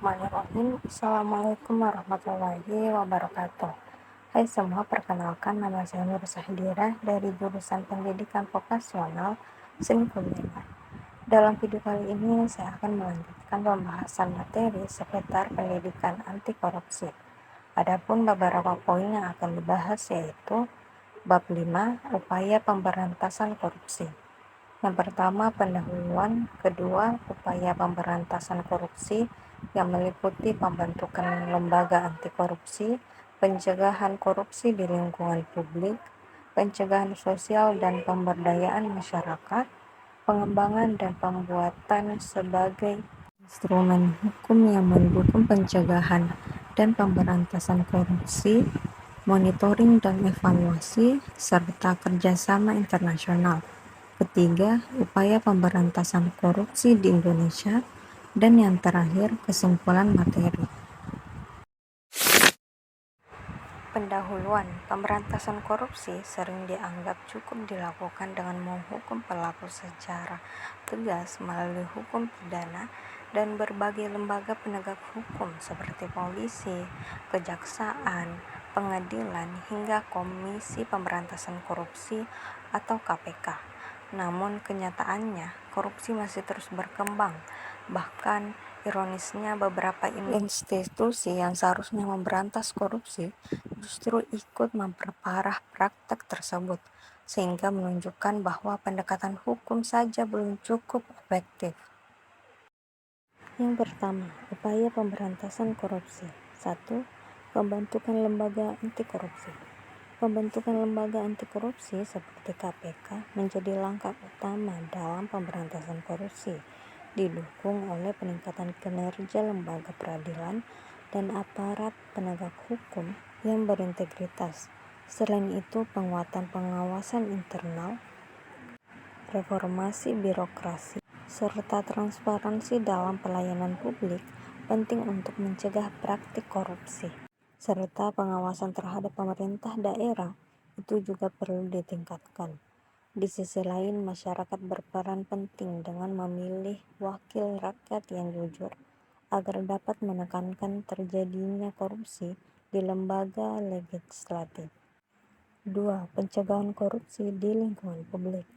Bismillahirrahmanirrahim. Assalamualaikum warahmatullahi wabarakatuh. Hai semua, perkenalkan nama saya Nur Sahdira dari jurusan Pendidikan Vokasional Seni Kebudayaan. Dalam video kali ini saya akan melanjutkan pembahasan materi seputar pendidikan anti korupsi. Adapun beberapa poin yang akan dibahas yaitu bab 5, upaya pemberantasan korupsi. Yang pertama, pendahuluan. Kedua, upaya pemberantasan korupsi yang meliputi pembentukan lembaga anti korupsi, pencegahan korupsi di lingkungan publik, pencegahan sosial dan pemberdayaan masyarakat, pengembangan dan pembuatan sebagai instrumen hukum yang mendukung pencegahan dan pemberantasan korupsi, monitoring dan evaluasi, serta kerjasama internasional. Ketiga, upaya pemberantasan korupsi di Indonesia. Dan yang terakhir, kesimpulan materi. Pendahuluan. Pemberantasan korupsi sering dianggap cukup dilakukan dengan menghukum pelaku secara tegas melalui hukum pidana dan berbagai lembaga penegak hukum seperti polisi, kejaksaan, pengadilan, hingga Komisi Pemberantasan Korupsi atau KPK. Namun kenyataannya, korupsi masih terus berkembang. Bahkan, ironisnya beberapa institusi yang seharusnya memberantas korupsi justru ikut memperparah praktek tersebut, sehingga menunjukkan bahwa pendekatan hukum saja belum cukup efektif. Yang pertama, upaya pemberantasan korupsi. 1. Pembentukan lembaga anti korupsi. Pembentukan lembaga anti korupsi seperti KPK menjadi langkah utama dalam pemberantasan korupsi, didukung oleh peningkatan kinerja lembaga peradilan dan aparat penegak hukum yang berintegritas. Selain itu, penguatan pengawasan internal, reformasi birokrasi, serta transparansi dalam pelayanan publik penting untuk mencegah praktik korupsi. Serta pengawasan terhadap pemerintah daerah itu juga perlu ditingkatkan. Di sisi lain, masyarakat berperan penting dengan memilih wakil rakyat yang jujur agar dapat menekankan terjadinya korupsi di lembaga legislatif. 2. Pencegahan korupsi di lingkungan publik.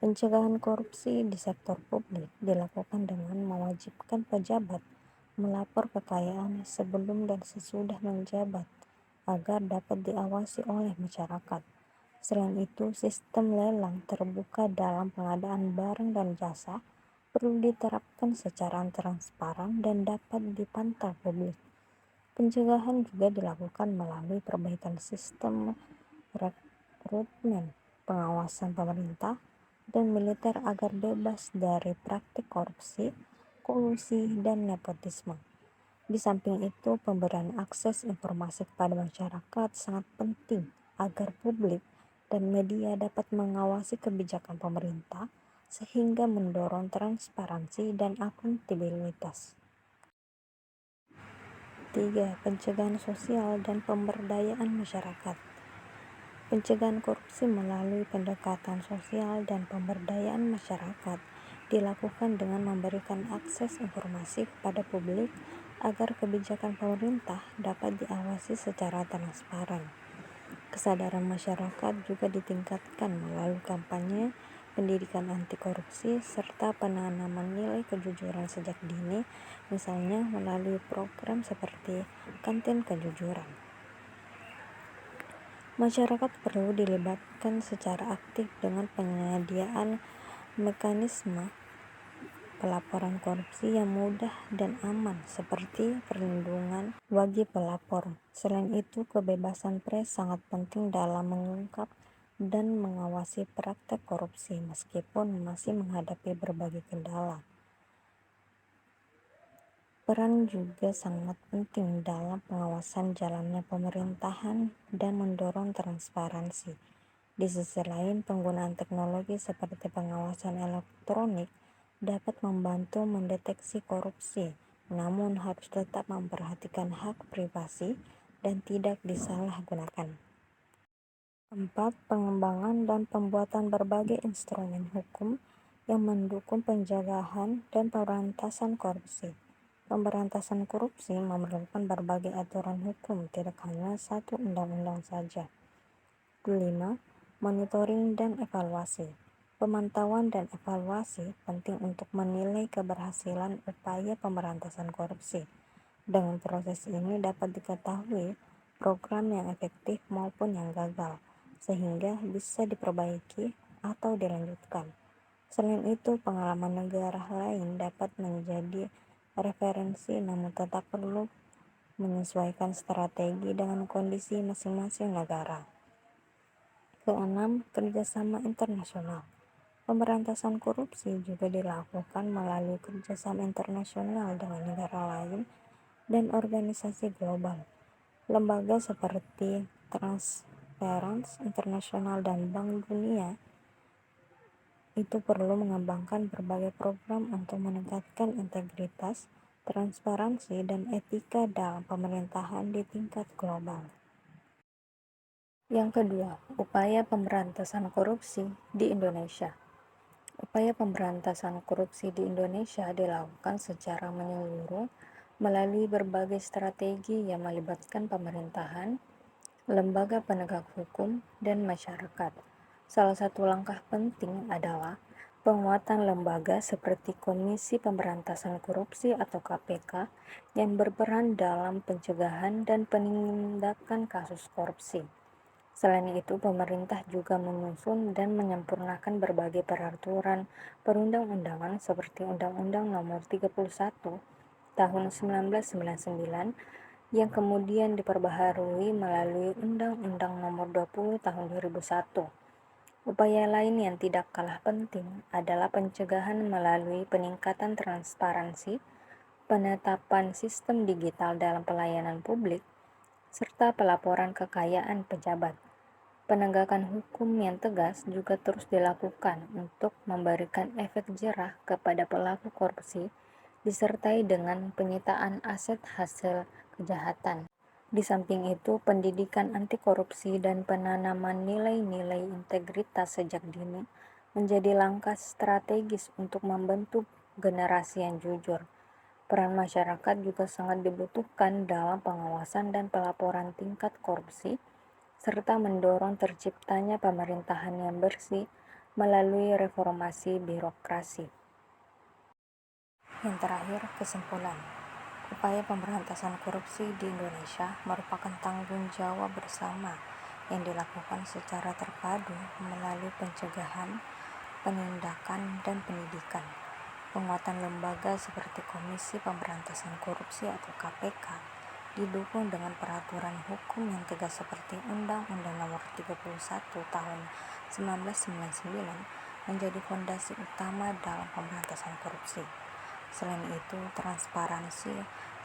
Pencegahan korupsi di sektor publik dilakukan dengan mewajibkan pejabat melapor kekayaan sebelum dan sesudah menjabat agar dapat diawasi oleh masyarakat. Selain itu, sistem lelang terbuka dalam pengadaan barang dan jasa perlu diterapkan secara transparan dan dapat dipantau publik. Pencegahan juga dilakukan melalui perbaikan sistem rekrutmen, pengawasan pemerintah dan militer agar bebas dari praktik korupsi, kolusi, dan nepotisme. Di samping itu, pemberian akses informasi kepada masyarakat sangat penting agar publik dan media dapat mengawasi kebijakan pemerintah sehingga mendorong transparansi dan akuntabilitas. 3. Pencegahan sosial dan pemberdayaan masyarakat. Pencegahan korupsi melalui pendekatan sosial dan pemberdayaan masyarakat dilakukan dengan memberikan akses informasi kepada publik agar kebijakan pemerintah dapat diawasi secara transparan. Kesadaran masyarakat juga ditingkatkan melalui kampanye, pendidikan anti korupsi, serta penanaman nilai kejujuran sejak dini, misalnya melalui program seperti Kantin Kejujuran. Masyarakat perlu dilibatkan secara aktif dengan penyediaan mekanisme pelaporan korupsi yang mudah dan aman seperti perlindungan bagi pelapor. Selain itu, kebebasan pers sangat penting dalam mengungkap dan mengawasi praktek korupsi meskipun masih menghadapi berbagai kendala. Peran juga sangat penting dalam pengawasan jalannya pemerintahan dan mendorong transparansi. Di sisi lain, penggunaan teknologi seperti pengawasan elektronik dapat membantu mendeteksi korupsi, namun harus tetap memperhatikan hak privasi dan tidak disalahgunakan. 4. Pengembangan dan pembuatan berbagai instrumen hukum yang mendukung pencegahan dan pemberantasan korupsi. Pemberantasan korupsi memerlukan berbagai aturan hukum, tidak hanya satu undang-undang saja. 5. Monitoring dan evaluasi. Pemantauan dan evaluasi penting untuk menilai keberhasilan upaya pemberantasan korupsi. Dengan proses ini dapat diketahui program yang efektif maupun yang gagal, sehingga bisa diperbaiki atau dilanjutkan. Selain itu, pengalaman negara lain dapat menjadi referensi, namun tetap perlu menyesuaikan strategi dengan kondisi masing-masing negara. Keenam, kerjasama internasional. Pemberantasan korupsi juga dilakukan melalui kerjasama internasional dengan negara lain dan organisasi global. Lembaga seperti Transparency International dan Bank Dunia itu perlu mengembangkan berbagai program untuk meningkatkan integritas, transparansi, dan etika dalam pemerintahan di tingkat global. Yang kedua, upaya pemberantasan korupsi di Indonesia. Upaya pemberantasan korupsi di Indonesia dilakukan secara menyeluruh melalui berbagai strategi yang melibatkan pemerintahan, lembaga penegak hukum, dan masyarakat. Salah satu langkah penting adalah penguatan lembaga seperti Komisi Pemberantasan Korupsi atau KPK yang berperan dalam pencegahan dan penindakan kasus korupsi. Selain itu, pemerintah juga menyusun dan menyempurnakan berbagai peraturan perundang-undangan seperti Undang-Undang Nomor 31 Tahun 1999 yang kemudian diperbaharui melalui Undang-Undang Nomor 20 Tahun 2001. Upaya lain yang tidak kalah penting adalah pencegahan melalui peningkatan transparansi, penetapan sistem digital dalam pelayanan publik, serta pelaporan kekayaan pejabat. Penegakan hukum yang tegas juga terus dilakukan untuk memberikan efek jerah kepada pelaku korupsi, disertai dengan penyitaan aset hasil kejahatan. Di samping itu, pendidikan anti korupsi dan penanaman nilai-nilai integritas sejak dini menjadi langkah strategis untuk membentuk generasi yang jujur. Peran masyarakat juga sangat dibutuhkan dalam pengawasan dan pelaporan tingkat korupsi, serta mendorong terciptanya pemerintahan yang bersih melalui reformasi birokrasi. Yang terakhir, kesimpulan. Upaya pemberantasan korupsi di Indonesia merupakan tanggung jawab bersama yang dilakukan secara terpadu melalui pencegahan, penindakan, dan pendidikan. Penguatan lembaga seperti Komisi Pemberantasan Korupsi atau KPK didukung dengan peraturan hukum yang tegas seperti Undang-Undang Nomor 31 Tahun 1999 menjadi fondasi utama dalam pemberantasan korupsi. Selain itu, transparansi,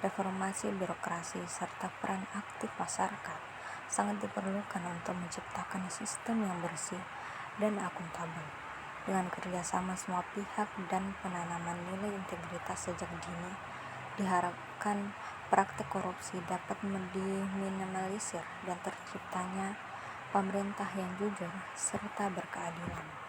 reformasi birokrasi, serta peran aktif masyarakat sangat diperlukan untuk menciptakan sistem yang bersih dan akuntabel. Dengan kerjasama semua pihak dan penanaman nilai integritas sejak dini, diharapkan praktik korupsi dapat diminimalisir dan terciptanya pemerintah yang jujur serta berkeadilan.